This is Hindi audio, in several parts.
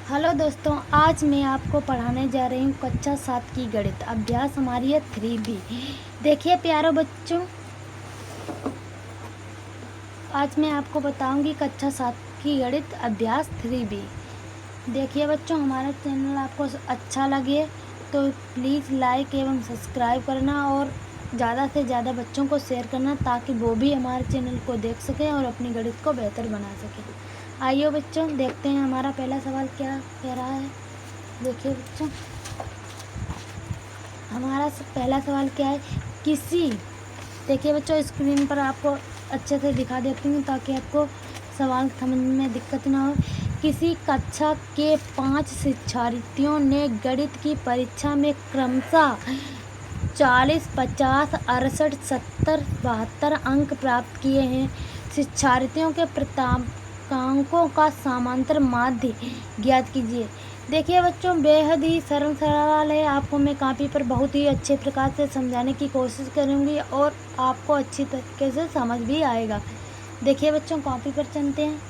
हेलो दोस्तों, आज मैं आपको पढ़ाने जा रही हूँ कक्षा 7 की गणित अभ्यास हमारी है 3B। देखिए प्यारों बच्चों, आज मैं आपको बताऊंगी कक्षा 7 की गणित अभ्यास 3B। देखिए बच्चों, हमारा चैनल आपको अच्छा लगे तो प्लीज़ लाइक एवं सब्सक्राइब करना और ज़्यादा से ज़्यादा बच्चों को शेयर करना ताकि वो भी हमारे चैनल को देख सकें और अपनी गणित को बेहतर बना सकें। आइए बच्चों, देखते हैं हमारा पहला सवाल क्या कह रहा है। देखिए बच्चों, हमारा पहला सवाल क्या है। देखिए बच्चों, स्क्रीन पर आपको अच्छे से दिखा देती हूँ ताकि आपको सवाल समझने में दिक्कत ना हो। किसी कक्षा के 5 शिक्षार्थियों ने गणित की परीक्षा में क्रमशः 40, 50, 68, 70, 72 अंक प्राप्त किए हैं। शिक्षार्थियों के प्राप्तांकों का समांतर माध्य ज्ञात कीजिए। देखिए बच्चों, बेहद ही सरल सवाल है। आपको मैं कॉपी पर बहुत ही अच्छे प्रकार से समझाने की कोशिश करूँगी और आपको अच्छी तरीके से समझ भी आएगा। देखिए बच्चों, कॉपी पर चलते हैं।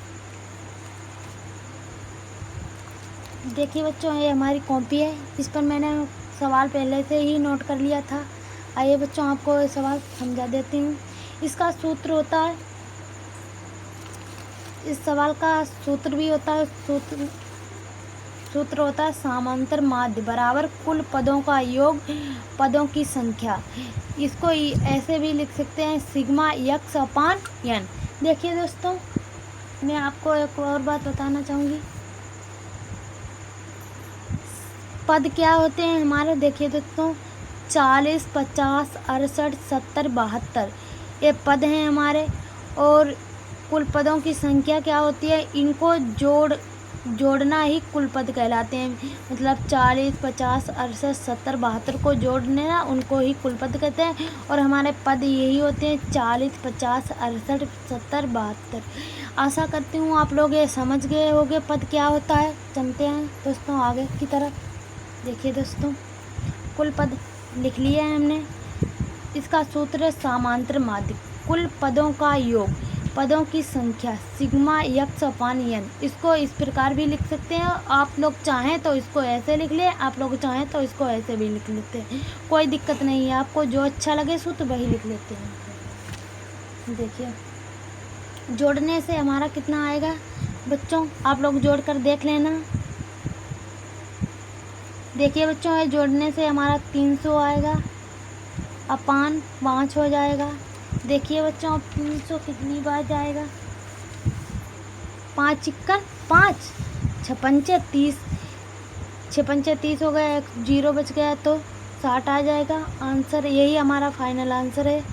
देखिए बच्चों, ये हमारी कॉपी है, इस पर मैंने सवाल पहले से ही नोट कर लिया था। आइए बच्चों, आपको ये सवाल समझा देती हूँ। इसका सूत्र होता है, इस सवाल का सूत्र भी होता है, सूत्र होता है समांतर माध्य बराबर कुल पदों का योग पदों की संख्या। इसको ऐसे भी लिख सकते हैं सिग्मा x अपान n। देखिए दोस्तों, मैं आपको एक और बात बताना चाहूँगी। पद क्या होते हैं हमारे। देखिए दोस्तों, 40, 50, 68, 70, 72 ये पद हैं हमारे। और कुल पदों की संख्या क्या होती है, इनको जोड़ना ही कुल पद कहलाते हैं। मतलब 40, 50, 68, 70, 72 को जोड़ने ना उनको ही कुल पद कहते हैं। और हमारे पद यही होते हैं 40, 50, 68, 70, 72। आशा करती हूँ आप लोग ये समझ गए होंगे पद क्या होता है। चलते हैं दोस्तों आगे की तरफ। देखिए दोस्तों, कुल पद लिख लिए हैं हमने। इसका सूत्र है समांतर माध्य कुल पदों का योग पदों की संख्या सिग्मा x अपान n। इसको इस प्रकार भी लिख सकते हैं। आप लोग चाहें तो इसको ऐसे लिख लें, आप लोग चाहें तो इसको ऐसे भी लिख लेते हैं, कोई दिक्कत नहीं है। आपको जो अच्छा लगे सूत्र वही लिख लेते हैं। देखिए, जोड़ने से हमारा कितना आएगा बच्चों, आप लोग जोड़ कर देख लेना। देखिए बच्चों, ये जोड़ने से हमारा 300 आएगा अपान 5 हो जाएगा। देखिए बच्चों, अब 300 कितनी बार जाएगा, 5 चिक्कन 5, 6 पंचे 30, 6 पंचे 30 हो गया, एक 0 बच गया तो 60 आ जाएगा। आंसर यही हमारा फाइनल आंसर है।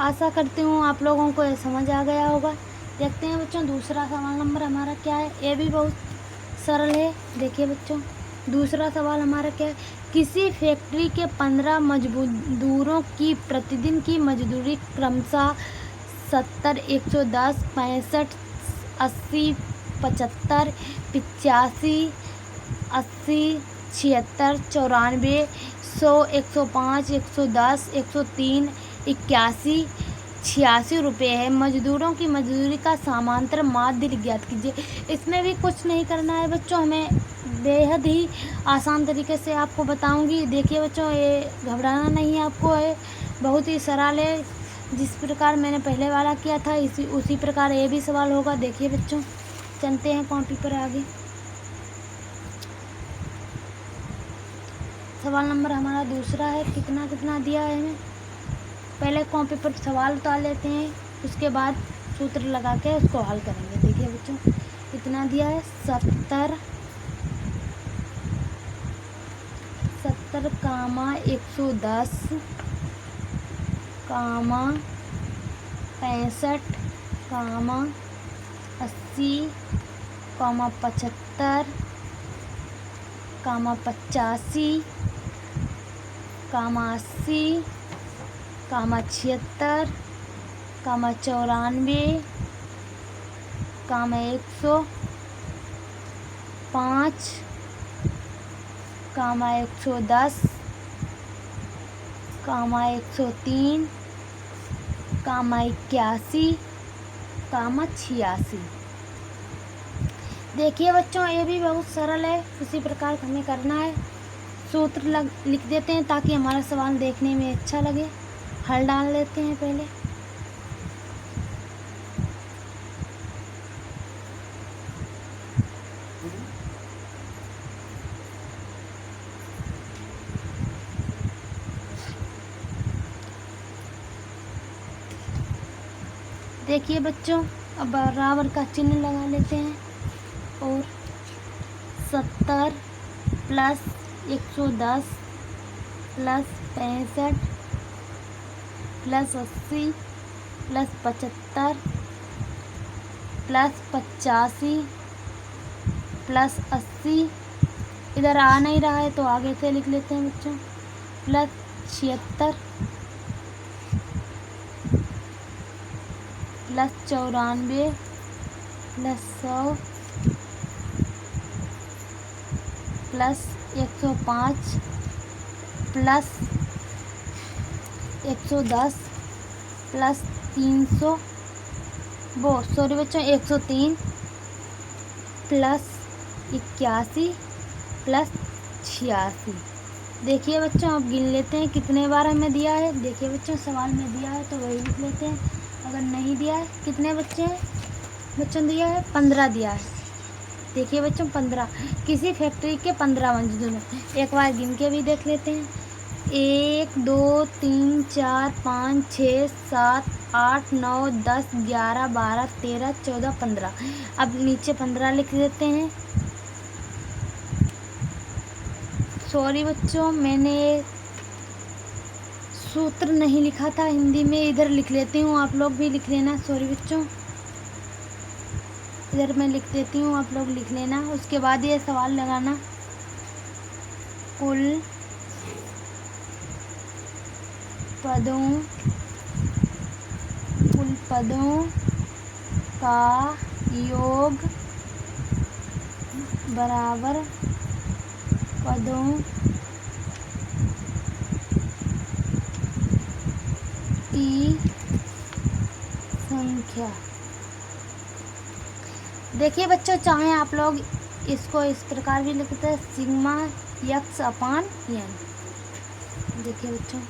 आशा करती हूँ आप लोगों को ये समझ आ गया होगा। देखते हैं बच्चों, दूसरा सवाल नंबर हमारा क्या है। ये भी बहुत सरल है। देखिए बच्चों, दूसरा सवाल हमारा क्या है। किसी फैक्ट्री के 15 मजदूरों की प्रतिदिन की मजदूरी क्रमशः 70, 110, 65, 80, 75, 85, 80, 76, 94, 100, 105, 110, 103, 81, 86 रुपये है। मजदूरों की मजदूरी का समांतर माध्य ज्ञात कीजिए। इसमें भी कुछ नहीं करना है बच्चों, हमें बेहद ही आसान तरीके से आपको बताऊंगी। देखिए बच्चों, ये घबराना नहीं है आपको, ये बहुत ही सरल है। जिस प्रकार मैंने पहले वाला किया था उसी प्रकार ये भी सवाल होगा। देखिए बच्चों, चलते हैं कॉपी पर आगे। सवाल नंबर हमारा दूसरा है। कितना कितना दिया है हमें, पहले कॉपी पर सवाल उतार लेते हैं, उसके बाद सूत्र लगा के उसको हल करेंगे। देखिए बच्चों, कितना दिया है, 70, 110, 65, 80, 75, 85, 80, 76, 94, 105, 110, 103, 81, 86। देखिए बच्चों, ये भी बहुत सरल है, उसी प्रकार हमें करना है। सूत्र लिख देते हैं ताकि हमारा सवाल देखने में अच्छा लगे। हल डाल लेते हैं पहले। देखिए बच्चों, अब बराबर का चिन्ह लगा लेते हैं और 70 plus 110 plus 65 plus 80 plus 75 plus 85 plus 80, इधर आ नहीं रहा है तो आगे से लिख लेते हैं बच्चों, plus 76 plus 94 plus 100 plus 105 plus 110 plus 300 sorry बच्चों 103 प्लस 81 प्लस 86। देखिए बच्चों, अब गिन लेते हैं कितने बार हमें दिया है। देखिए बच्चों, सवाल में दिया है तो वही लिख लेते हैं। अगर नहीं दिया है, कितने बच्चे हैं बच्चों, दिया है 15 दिया है। देखिए बच्चों 15, किसी फैक्ट्री के 15 मंजिलों में। एक बार गिन के भी देख लेते हैं। 1 2 3 4 5 6 7 8 9 10 11 12 13 14 15। अब नीचे 15 लिख देते हैं। सॉरी बच्चों, मैंने सूत्र नहीं लिखा था हिंदी में, इधर लिख लेती हूँ, आप लोग भी लिख लेना। सॉरी बच्चों, इधर मैं लिख देती हूँ, आप लोग लिख लेना। उसके बाद ये सवाल लगाना, कुल पदों का योग बराबर पदों की संख्या। देखिए बच्चों, चाहे आप लोग इसको इस प्रकार भी लिखते हैं, सिग्मा x अपान n। देखिए बच्चों,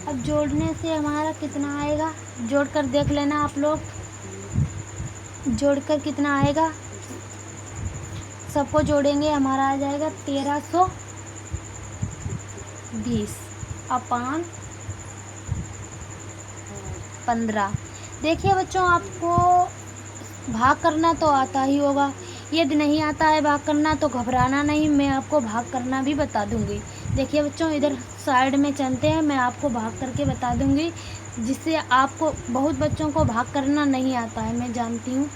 अब जोड़ने से हमारा कितना आएगा, जोड़कर देख लेना आप लोग। जोड़कर कितना आएगा, सबको जोड़ेंगे, हमारा आ जाएगा 1320 अपान 15। देखिए बच्चों, आपको भाग करना तो आता ही होगा। यदि नहीं आता है भाग करना तो घबराना नहीं, मैं आपको भाग करना भी बता दूंगी। देखिए बच्चों, इधर साइड में चलते हैं, मैं आपको भाग करके बता दूंगी, जिससे आपको, बहुत बच्चों को भाग करना नहीं आता है, मैं जानती हूँ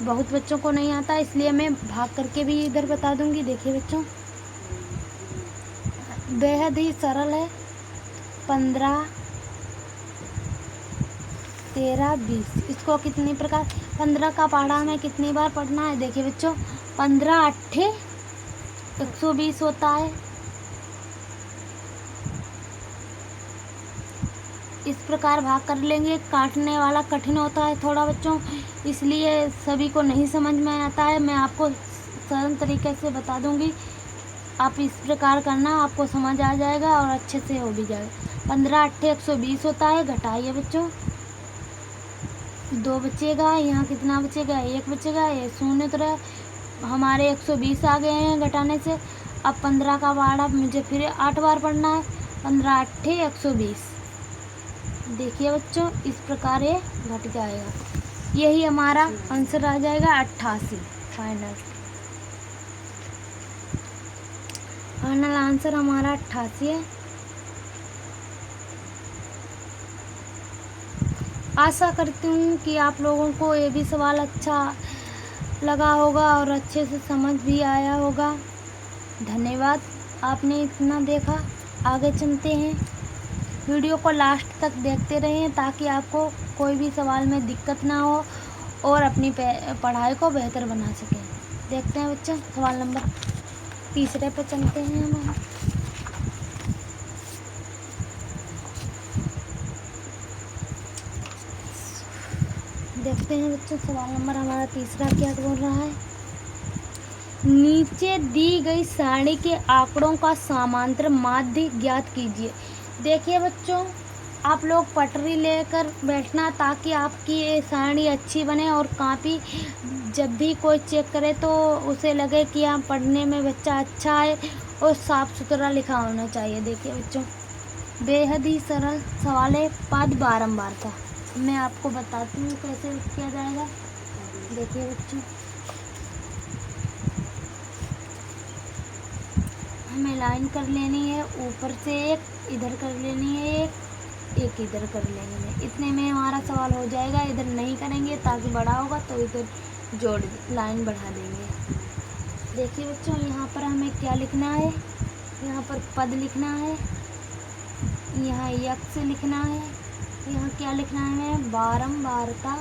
बहुत बच्चों को नहीं आता, इसलिए मैं भाग करके भी इधर बता दूंगी। देखिए बच्चों, बेहद ही सरल है। 15 13 20, इसको कितनी प्रकार, 15 का पहाड़ा हमें कितनी बार पढ़ना है। देखिए बच्चों, 15 8 120 होता है। इस प्रकार भाग कर लेंगे। काटने वाला कठिन होता है थोड़ा बच्चों, इसलिए सभी को नहीं समझ में आता है। मैं आपको सरल तरीके से बता दूंगी, आप इस प्रकार करना, आपको समझ आ जाएगा और अच्छे से हो भी जाएगा। 15 8 120 होता है। घटाइए बच्चों, 2 बचेगा, यहाँ कितना बचेगा, 1 बचेगा, ये शून्य तो रहा, हमारे 120 आ गए हैं घटाने से। अब 15 का पहाड़ा मुझे फिर 8 बार पढ़ना है। 15 8 120। देखिए बच्चों, इस प्रकार ये घट जाएगा, यही हमारा आंसर आ जाएगा 88। फाइनल आंसर हमारा 88 है। आशा करती हूँ कि आप लोगों को ये भी सवाल अच्छा लगा होगा और अच्छे से समझ भी आया होगा। धन्यवाद, आपने इतना देखा। आगे चलते हैं, वीडियो को लास्ट तक देखते रहें ताकि आपको कोई भी सवाल में दिक्कत ना हो और अपनी पढ़ाई को बेहतर बना सकें। देखते हैं बच्चे, सवाल नंबर 3 पे चलते हैं हम। देखते देखते हैं बच्चों सवाल नंबर हमारा तीसरा क्या बोल रहा है। नीचे दी गई सारणी के आंकड़ों का समांतर माध्य ज्ञात कीजिए। देखिए बच्चों, आप लोग पटरी लेकर बैठना ताकि आपकी ये सारणी अच्छी बने और कापी जब भी कोई चेक करे तो उसे लगे कि आप पढ़ने में बच्चा अच्छा है और साफ सुथरा लिखा होना चाहिए। देखिए बच्चों, बेहद ही सरल सवाल है, पद बारंबारता। मैं आपको बताती हूँ कैसे किया जाएगा। देखिए बच्चों, हमें लाइन कर लेनी है, ऊपर से एक इधर कर लेनी है, एक इधर कर लेनी है। इतने में हमारा सवाल हो जाएगा। इधर नहीं करेंगे ताकि बड़ा होगा तो इधर जोड़ लाइन बढ़ा देंगे। देखिए बच्चों, यहाँ पर हमें क्या लिखना है, यहाँ पर पद लिखना है, यहाँ यक्ष लिखना है, यहाँ क्या लिखना है, बारंबारता।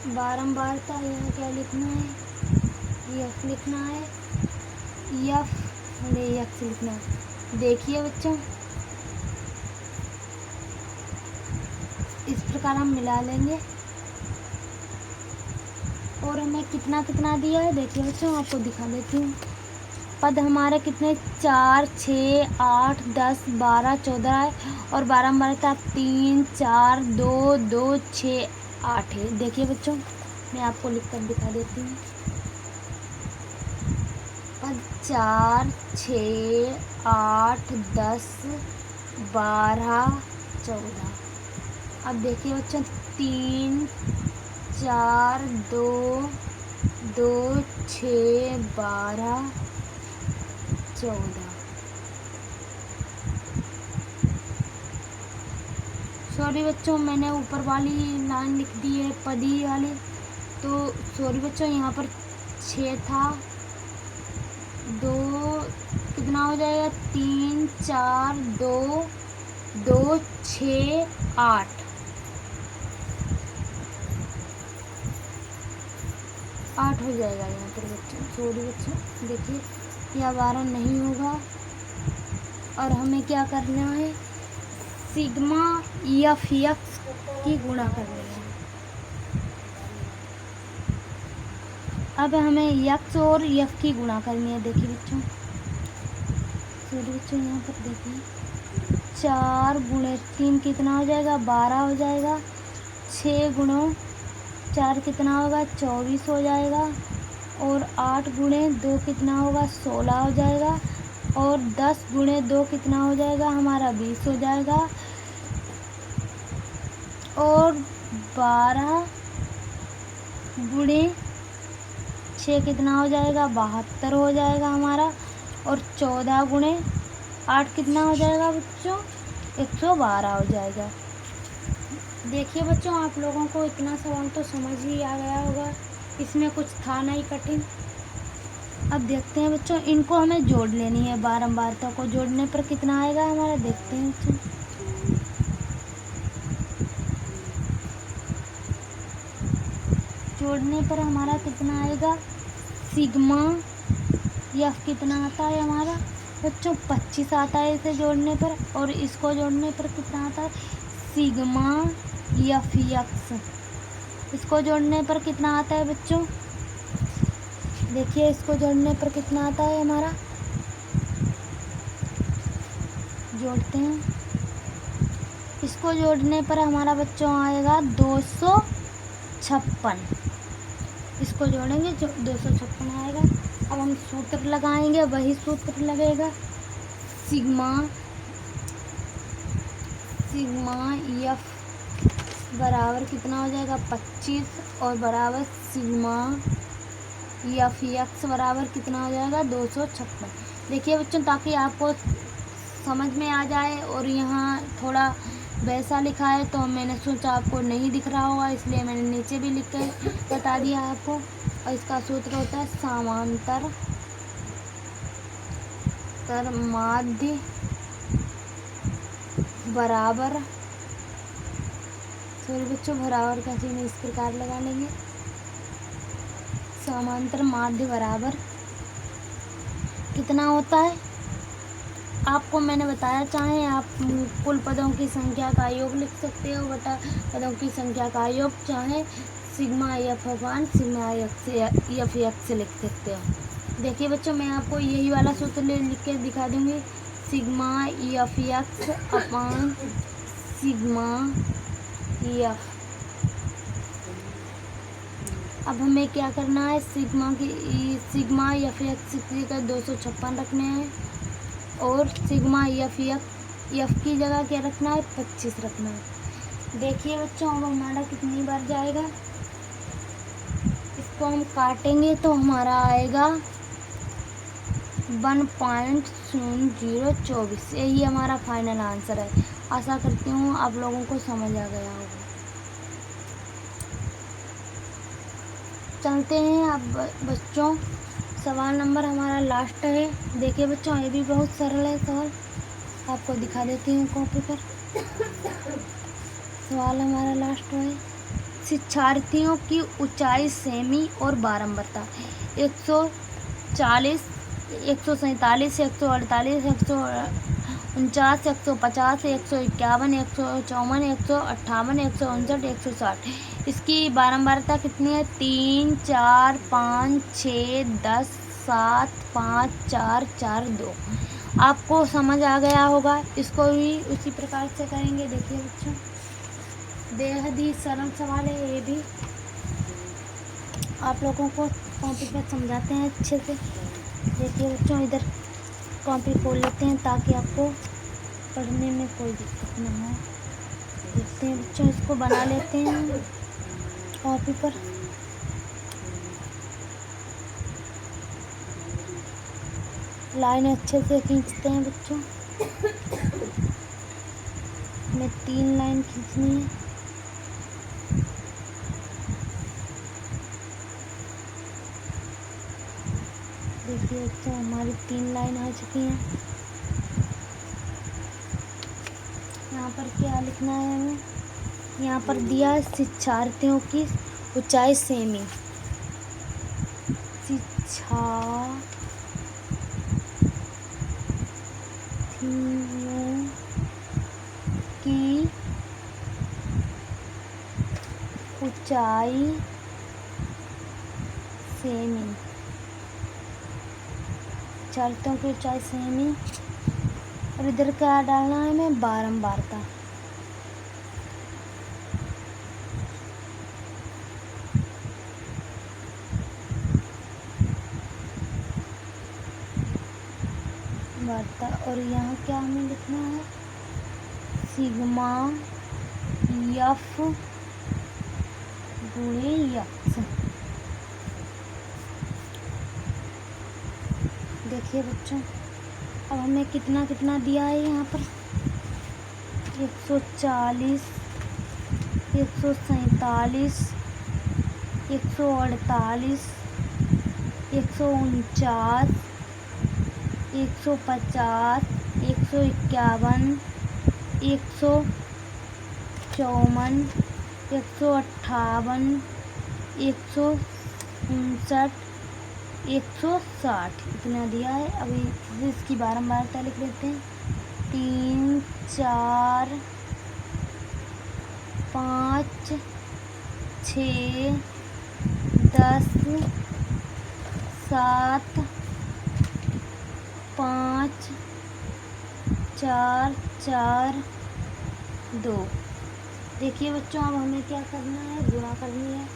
बारंबारता यहाँ क्या लिखना है, यफ लिखना है, यक्ष लिखना है। देखिए बच्चों, इस प्रकार हम मिला लेंगे और हमें कितना कितना दिया है। देखिए बच्चों, आपको दिखा देती हूँ। पद हमारे कितने 4, 6, 8, 10, 12, 14 है और बारंबारता 3, 4, 2, 2, 6, 8 है। देखिए बच्चों, मैं आपको लिख कर दिखा देती हूँ। पद 4, 6, 8, 10, 12, 14। अब देखिए बच्चों, 3, 4, 2, 2, 6, 12, 14। सॉरी बच्चों, मैंने ऊपर वाली लाइन लिख दी है पदी वाली, तो सॉरी बच्चों, यहाँ पर 6 था। 2 कितना हो जाएगा, 3, 4, 2, 2, 6, 8। 8 हो जाएगा यहाँ पर बच्चों। सॉरी बच्चों, देखिए यह 12 नहीं होगा और हमें क्या करना है, सिग्मा एफ यक्स की गुणा करनी है। अब हमें यक्स और एफ की गुणा करनी है। देखिए बच्चों, सॉरी बच्चों, यहाँ पर देखिए 4 गुणे 3 कितना हो जाएगा, 12 हो जाएगा। 6 गुणों 4 कितना होगा, 24 हो जाएगा। और 8 गुणे 2 कितना होगा, 16 हो जाएगा। और 10 गुणे 2 कितना हो जाएगा हमारा, 20 हो जाएगा। और 12 गुणे 6 कितना हो जाएगा, 72 हो जाएगा हमारा। और 14 गुणे 8 कितना हो जाएगा बच्चों, 112 हो जाएगा। देखिए बच्चों, आप लोगों को इतना सवाल तो समझ ही आ गया होगा, इसमें कुछ था नहीं कठिन। अब देखते हैं बच्चों, इनको हमें जोड़ लेनी है। बारंबारता को जोड़ने पर कितना आएगा हमारा, देखते हैं बच्चों। जोड़ने पर हमारा कितना आएगा, सिग्मा एफ कितना आता है हमारा बच्चों, 25 आता है इसे जोड़ने पर। और इसको जोड़ने पर कितना आता है, सिग्मा एफ यक्स। इसको जोड़ने पर कितना आता है बच्चों, देखिए इसको जोड़ने पर कितना आता है हमारा, जोड़ते हैं। इसको जोड़ने पर हमारा बच्चों आएगा 256। इसको जोड़ेंगे जो 256 आएगा। अब हम सूत्र लगाएंगे, वही सूत्र लगेगा, सिग्मा एफ बराबर कितना हो जाएगा, 25। और बराबर सिग्मा एफ यक्स बराबर कितना हो जाएगा, 256। देखिए बच्चों, ताकि आपको समझ में आ जाए, और यहाँ थोड़ा वैसा लिखा है तो मैंने सोचा आपको नहीं दिख रहा होगा, इसलिए मैंने नीचे भी लिख कर बता दिया आपको। और इसका सूत्र होता है समांतर माध्य बराबर, सॉरी बच्चों, बराबर का चिन्ह इस प्रकार लगा लेंगे, समांतर माध्य बराबर कितना होता है, आपको मैंने बताया, चाहे आप कुल पदों की संख्या का योग लिख सकते हो बटा पदों की संख्या का योग, चाहे सिग्मा एफ अपान सिग्मा एफ एक्स लिख सकते हो। देखिए बच्चों, मैं आपको यही वाला सूत्र लिख के दिखा दूंगी, सिग्मा एफ एक्स अपान सिग्मा एफ। अब हमें क्या करना है, सिग्मा एफ एक्स का 256 रखने हैं और सिग्मा एफ की जगह क्या रखना है, 25 रखना है। देखिए बच्चों, अब हमारा कितनी बार जाएगा, इसको हम काटेंगे तो हमारा आएगा 1.0024। यही हमारा फाइनल आंसर है। आशा करती हूँ आप लोगों को समझ आ गया होगा। चलते हैं अब बच्चों, सवाल नंबर हमारा लास्ट है। देखिए बच्चों, ये भी बहुत सरल है सवाल, आपको दिखा देती हूँ कॉपी पर। सवाल हमारा लास्ट है, शिक्षार्थियों की ऊंचाई सेमी और बारंबारता 140, 147, 148, 149, 150, 151, 154, 158, 159, 160। इसकी बारंबारता कितनी है, 3, 4, 5, 6, 10, 7, 5, 4, 4, 2। आपको समझ आ गया होगा। इसको भी उसी प्रकार से करेंगे। देखिए बच्चों, बेहद ही सरल सवाल है ये भी, आप लोगों को कॉपी पर समझाते हैं अच्छे से। देखिए बच्चों, इधर कॉपी खोल लेते हैं ताकि आपको पढ़ने में कोई दिक्कत ना हो। देखते हैं बच्चों, इसको बना लेते हैं कॉपी पर। लाइन अच्छे से खींचते हैं बच्चों, हमें 3 लाइन खींचनी है। देखिए बच्चों, हमारी 3 लाइन आ चुकी हैं। यहाँ पर क्या लिखना है हमें, यहाँ पर दिया है शिक्षार्थियों की ऊंचाई सेमी, शिक्षार्थियों की ऊंचाई सेमी, शिक्षार्थियों की ऊंचाई सेमी, और इधर क्या डालना है हमें, बारंबारता। और यहाँ क्या हमें लिखना है, सिग्मा एफ गुणे एक्स। देखिए बच्चों, अब हमें कितना कितना दिया है यहाँ पर, 140, 147, 148, 149, 150, 151, 154, 158, 159, 160 इतना दिया है। अभी इसकी बारंबारता लिख लेते हैं, 3, 4, 5, 6, 10, 7, 5, 4, 4, 2। देखिए बच्चों, अब हमें क्या करना है, गुणा करनी है।